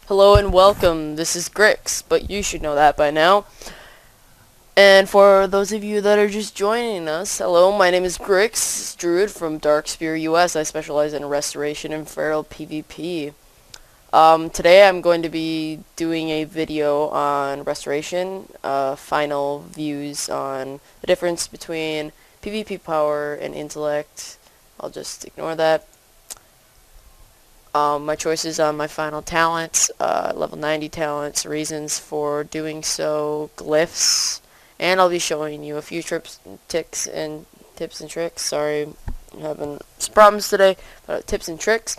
Hello and welcome. This is Grixx, but you should know that by now. And for those of you that are just joining us, hello, my name is Grixx, Druid from Darksphere US. I specialize in restoration and feral PvP. Today I'm going to be doing a video on restoration, final views on the difference between PvP power and intellect. I'll just ignore that. My choices on my final talents, level 90 talents, reasons for doing so, glyphs, and I'll be showing you a few tips and tricks. Sorry, I'm having some problems today, but tips and tricks,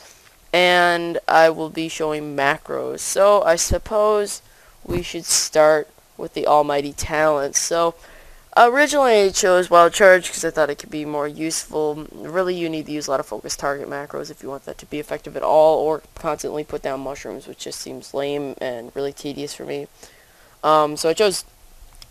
and I will be showing macros. So I suppose we should start with the almighty talents. So originally I chose Wild Charge because I thought it could be more useful. Really, you need to use a lot of focus target macros if you want that to be effective at all, or constantly put down mushrooms, which just seems lame and really tedious for me. So I chose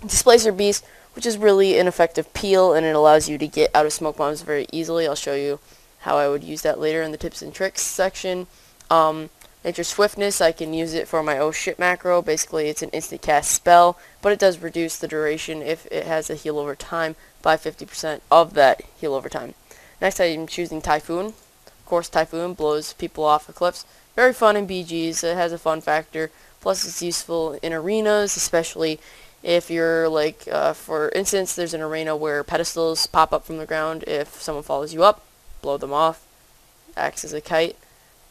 Displacer Beast, which is really an effective peel, and it allows you to get out of smoke bombs very easily. I'll show you how I would use that later in the tips and tricks section. Nature's Swiftness, I can use it for my oh shit macro. Basically, it's an instant cast spell, but it does reduce the duration if it has a heal over time by 50% of that heal over time. Next, I'm choosing Typhoon. Of course, Typhoon blows people off of cliffs. Very fun in BGs. It has a fun factor. Plus, it's useful in arenas, especially if you're like, for instance, there's an arena where pedestals pop up from the ground. If someone follows you up, blow them off. Acts as a kite.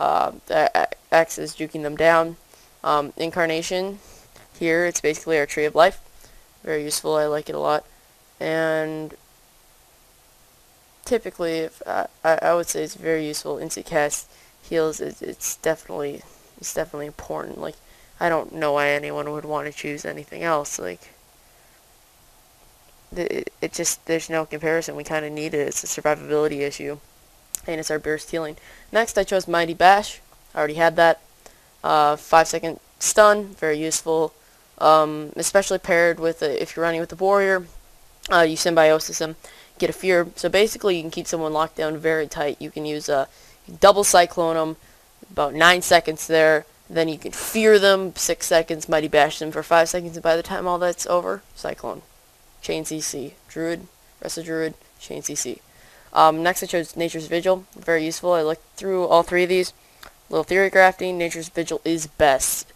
Acts as juking them down. Incarnation, here it's basically our tree of life. Very useful, I like it a lot. And typically, if I would say it's very useful. Instant cast heals, it's definitely important. Like, I don't know why anyone would want to choose anything else. Like, it just, there's no comparison. We kind of need it. It's a survivability issue, and it's our burst healing. Next, I chose Mighty Bash. I already had that. 5-second stun, very useful, especially paired with if you're running with the warrior. You symbiosis them, get a fear. So basically, you can keep someone locked down very tight. You can use double cyclone them, about 9 seconds there. Then you can fear them, 6 seconds. Mighty Bash them for 5 seconds, and by the time all that's over, cyclone, chain CC, druid, rest of druid, chain CC. Next I chose Nature's Vigil. Very useful. I looked through all three of these. Little theory crafting, Nature's Vigil is best.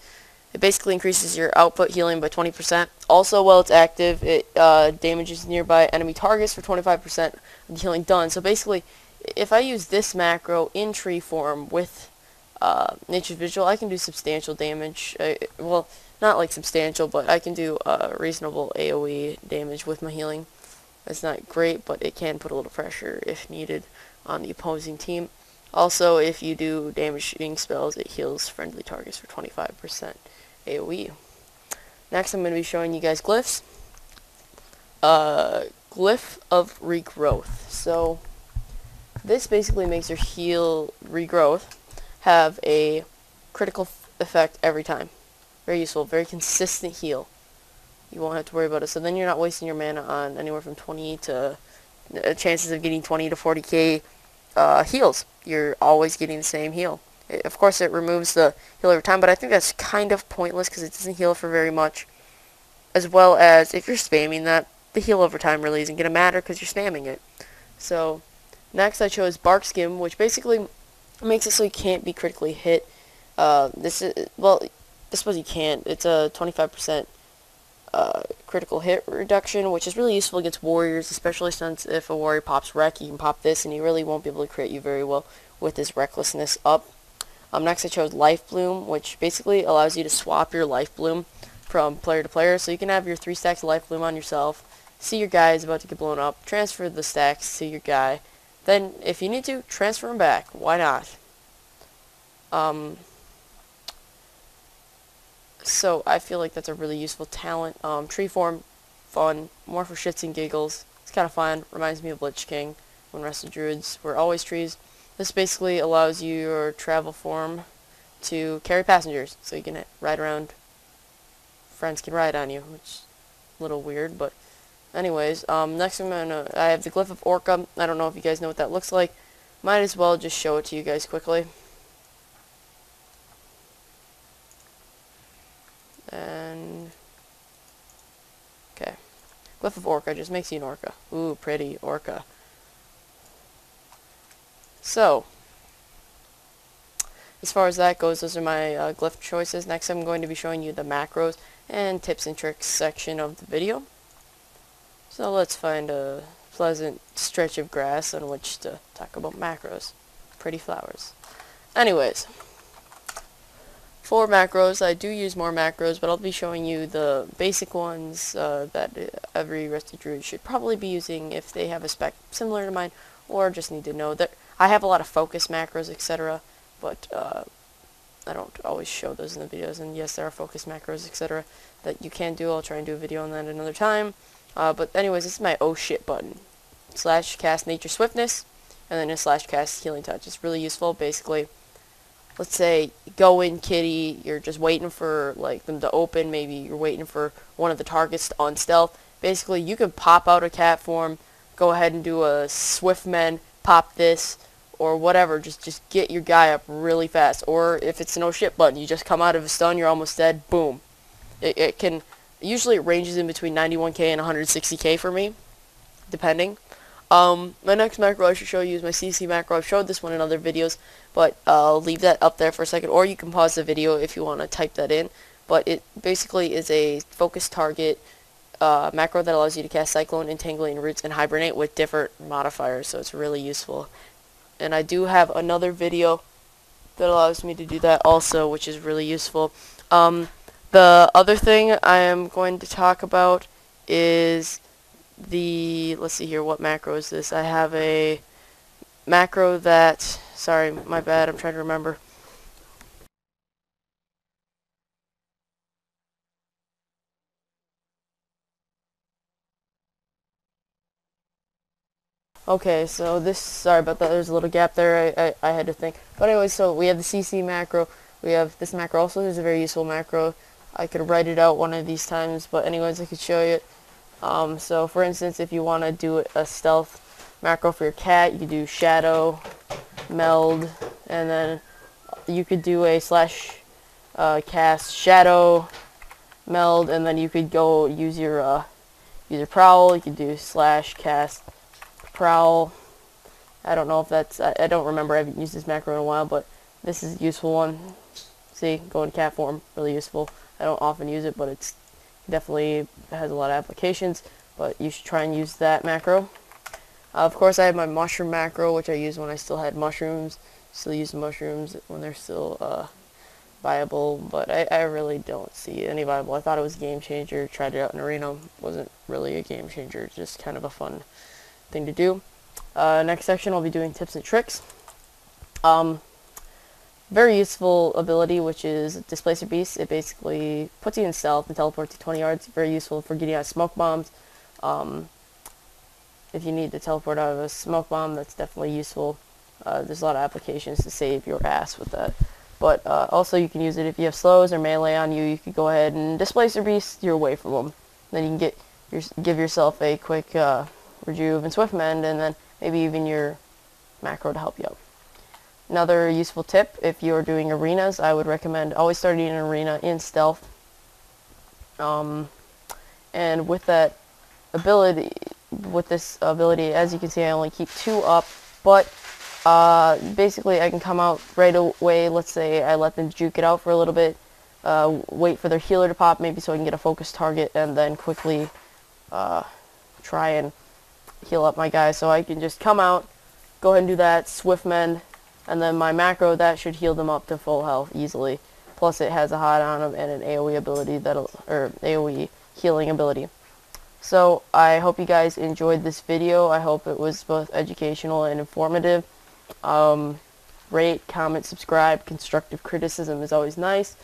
It basically increases your output healing by 20%. Also, while it's active, it damages nearby enemy targets for 25% of the healing done. So basically, if I use this macro in tree form with Nature's Vigil, I can do substantial damage. Well, not like substantial, but I can do reasonable AoE damage with my healing. It's not great, but it can put a little pressure, if needed, on the opposing team. Also, if you do damaging spells, it heals friendly targets for 25% AoE. Next, I'm going to be showing you guys glyphs. Glyph of Regrowth. So, this basically makes your heal regrowth have a critical effect every time. Very useful, very consistent heal. You won't have to worry about it. So then you're not wasting your mana on anywhere from 20 to chances of getting 20 to 40k heals. You're always getting the same heal. Of course, it removes the heal over time, but I think that's kind of pointless because it doesn't heal for very much. As well as, if you're spamming that, the heal over time really isn't going to matter because you're spamming it. So, next I chose Bark Skim, which basically makes it so you can't be critically hit. This is, well, I suppose you can't. It's a 25% critical hit reduction, which is really useful against warriors, especially since if a warrior pops wreck, you can pop this and he really won't be able to crit you very well with his recklessness up. Next I chose Life Bloom, which basically allows you to swap your Life Bloom from player to player, so you can have your 3 stacks of Life Bloom on yourself, see your guy is about to get blown up, transfer the stacks to your guy, then if you need to, transfer him back. Why not? So I feel like that's a really useful talent. Tree form, fun, more for shits and giggles. It's kind of fun. Reminds me of Lich King when rest of druids were always trees. This basically allows your travel form to carry passengers, so you can ride around. Friends can ride on you, which is a little weird, but anyways. Next I have the Glyph of Orca. I don't know if you guys know what that looks like. Might as well just show it to you guys quickly. Glyph of Orca just makes you an orca. Ooh, pretty orca. So, as far as that goes, those are my glyph choices. Next, I'm going to be showing you the macros and tips and tricks section of the video. So let's find a pleasant stretch of grass on which to talk about macros. Pretty flowers. Anyways, for macros, I do use more macros, but I'll be showing you the basic ones that every Rusty Druid should probably be using if they have a spec similar to mine, or just need to know that I have a lot of focus macros, etc., but I don't always show those in the videos, and yes, there are focus macros, etc., that you can do. I'll try and do a video on that another time. But anyways, this is my oh shit button. / cast nature swiftness, and then a / cast healing touch. It's really useful. Basically, let's say go in kitty, you're just waiting for like them to open, maybe you're waiting for one of the targets to unstealth. Basically, you can pop out a cat form, go ahead and do a swift men, pop this, or whatever, just get your guy up really fast. Or if it's an oh shit button, you just come out of a stun, you're almost dead, boom. It can, usually it ranges in between 91k and 160k for me, depending. My next macro I should show you is my CC macro. I've showed this one in other videos, but I'll leave that up there for a second, or you can pause the video if you want to type that in. But it basically is a focused target macro that allows you to cast Cyclone, Entangling Roots, and Hibernate with different modifiers, so it's really useful. And I do have another video that allows me to do that also, which is really useful. The other thing I am going to talk about is let's see here, what macro is this? I have a macro that, sorry, my bad, I'm trying to remember. Okay, so this, sorry about that, there's a little gap there, I had to think. But anyway, so we have the CC macro, we have this macro also is a very useful macro. I could write it out one of these times, but anyways, I could show you it. So for instance, if you want to do a stealth macro for your cat, you could do shadow, meld, and then you could do a / cast shadow, meld, and then you could go use your prowl. You could do / cast prowl. I don't know if that's, I don't remember, I haven't used this macro in a while, but this is a useful one. See, go in cat form, really useful. I don't often use it, but it's definitely has a lot of applications, but you should try and use that macro. Of course, I have my mushroom macro, which I used when I still had mushrooms. Still use mushrooms when they're still viable, but I really don't see any viable. I thought it was a game changer, tried it out in arena, wasn't really a game changer, just kind of a fun thing to do. Next section, I'll be doing tips and tricks. Very useful ability, which is Displacer Beast. It basically puts you in stealth and teleports you 20 yards. Very useful for getting out of smoke bombs. If you need to teleport out of a smoke bomb, that's definitely useful. There's a lot of applications to save your ass with that. But also you can use it if you have slows or melee on you. You could go ahead and Displacer Beast your way from them. Then you can give yourself a quick rejuve and swift mend, and then maybe even your macro to help you out. Another useful tip, if you're doing arenas, I would recommend always starting an arena in stealth. And with this ability, as you can see, I only keep 2 up, but basically I can come out right away. Let's say I let them juke it out for a little bit, wait for their healer to pop, maybe so I can get a focused target, and then quickly try and heal up my guy. So I can just come out, go ahead and do that, swift mend, and then my macro, that should heal them up to full health easily. Plus it has a hot on them and an AoE ability AoE healing ability. So I hope you guys enjoyed this video. I hope it was both educational and informative. Rate, comment, subscribe. Constructive criticism is always nice.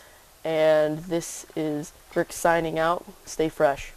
And this is Grixx signing out. Stay fresh.